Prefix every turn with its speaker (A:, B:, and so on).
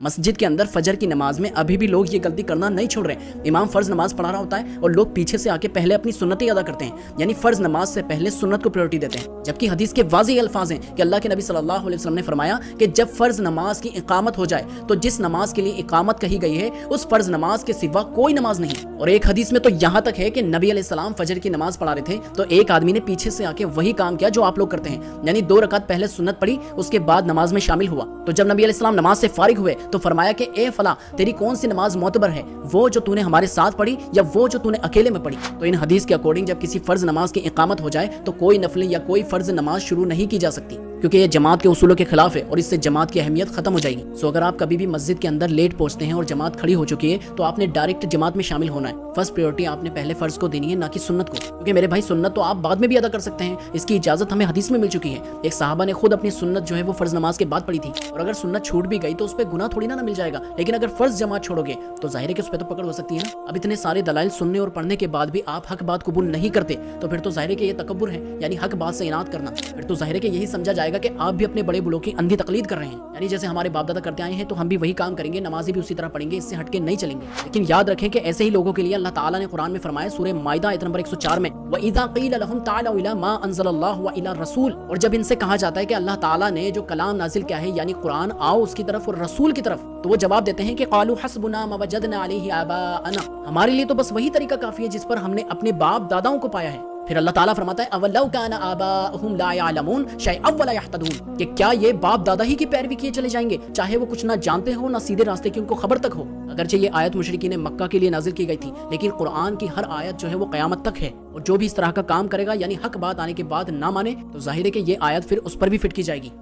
A: مسجد کے اندر فجر کی نماز میں ابھی بھی لوگ یہ غلطی کرنا نہیں چھوڑ رہے. امام فرض نماز پڑھا رہا ہوتا ہے اور لوگ پیچھے سے آ کے پہلے اپنی سنتیں ادا کرتے ہیں, یعنی فرض نماز سے پہلے سنت کو پریورٹی دیتے ہیں, جبکہ حدیث کے واضح الفاظ ہیں کہ اللہ کے نبی صلی اللہ علیہ وسلم نے فرمایا کہ جب فرض نماز کی اقامت ہو جائے تو جس نماز کے لیے اقامت کہی گئی ہے اس فرض نماز کے سوا کوئی نماز نہیں. اور ایک حدیث میں تو یہاں تک ہے کہ نبی علیہ السلام فجر کی نماز پڑھا رہے تھے تو ایک آدمی نے پیچھے سے آ کے وہی کام کیا جو آپ لوگ کرتے ہیں, یعنی 2 رکعت پہلے سنت پڑھی, اس کے بعد نماز میں شامل ہوا. تو جب نبی علیہ السلام نماز سے فارغ ہوئے تو فرمایا کہ اے فلاں تیری کون سی نماز معتبر ہے, وہ جو تو نے ہمارے ساتھ پڑھی یا وہ جو تو نے اکیلے میں پڑھی. تو ان حدیث کے اکارڈنگ جب کسی فرض نماز کی اقامت ہو جائے تو کوئی نفلی یا کوئی فرض نماز شروع نہیں کی جا سکتی, کیونکہ یہ جماعت کے اصولوں کے خلاف ہے اور اس سے جماعت کی اہمیت ختم ہو جائے گی. سو اگر آپ کبھی بھی مسجد کے اندر لیٹ پہنچتے ہیں اور جماعت کھڑی ہو چکی ہے تو آپ نے ڈائریکٹ جماعت میں شامل ہونا ہے. فرسٹ پریورٹی آپ نے پہلے فرض کو دینی ہے, نہ کہ سنت کو, کیونکہ میرے بھائی سنت تو آپ بعد میں بھی ادا کر سکتے ہیں, اس کی اجازت ہمیں حدیث میں مل چکی ہے. ایک صحابہ نے خود اپنی سنت جو ہے وہ فرض نماز کے بعد پڑھی تھی, اور اگر سنت چھوٹ بھی گئی تو اس پہ گناہ تھوڑی نہ مل جائے گا, لیکن اگر فرض جماعت چھوڑو گے تو ظاہر ہے کہ اس پہ تو پکڑ ہو سکتی ہے نا. اب اتنے سارے دلائل سننے اور پڑھنے کے بعد بھی آپ حق بات قبول نہیں کرتے تو پھر تو ظاہر ہے کہ یہ تکبر ہے, یعنی حق بات سے اناد کرنا. پھر تو ظاہر ہے کہ یہی سمجھا جائے گا کہ آپ بھی اپنے بڑے بڑوں کی اندھی تقلید کر رہے ہیں, یعنی جیسے ہمارے باپ دادا کرتے آئے ہیں تو ہم بھی وہی کام کریں گے, نمازی بھی اسی طرح پڑھیں گے, اس سے ہٹ کے نہیں چلیں گے. لیکن یاد رکھیں کہ ایسے ہی لوگوں کے لیے اللہ تعالیٰ نے قرآن میں فرمایا سورہ مائدہ آیت نمبر 104 میں وَإِذَا قِيلَ لَهُمْ تَعَالَوْا إِلَىٰ مَا أَنزَلَ اللَّهُ وَإِلَىٰ الرَّسُولِ, اور جب ان سے کہا جاتا ہے کہ اللہ تعالیٰ نے جو کلام نازل کیا ہے یعنی قرآن, آؤ اس کی طرف اور رسول کی طرف, تو وہ جواب دیتے ہیں کہ قَالُوا حَسْبُنَا مَا وَجَدْنَا عَلَيْهِ آبَاءَنَا, ہمارے لیے تو بس وہی طریقہ کافی ہے جس پر ہم نے اپنے باپ داداؤں کو پایا ہے. پھر اللہ تعالیٰ فرماتا ہے اَوَلَوْ كَانَ آبَاؤُهُمْ لَا يَعْلَمُونَ شَيْئًا وَلَا يَهْتَدُونَ, کہ کیا یہ باپ دادا ہی کی پیروی کیے چلے جائیں گے چاہے وہ کچھ نہ جانتے ہو نہ سیدھے راستے کی ان کو خبر تک ہو. اگرچہ یہ آیت مشرکین مکہ کے لیے نازل کی گئی تھی, لیکن قرآن کی ہر آیت جو ہے وہ قیامت تک ہے, اور جو بھی اس طرح کا کام کرے گا یعنی حق بات آنے کے بعد نہ مانے تو ظاہر ہے کہ یہ آیت پھر اس پر بھی فٹ کی جائے گی.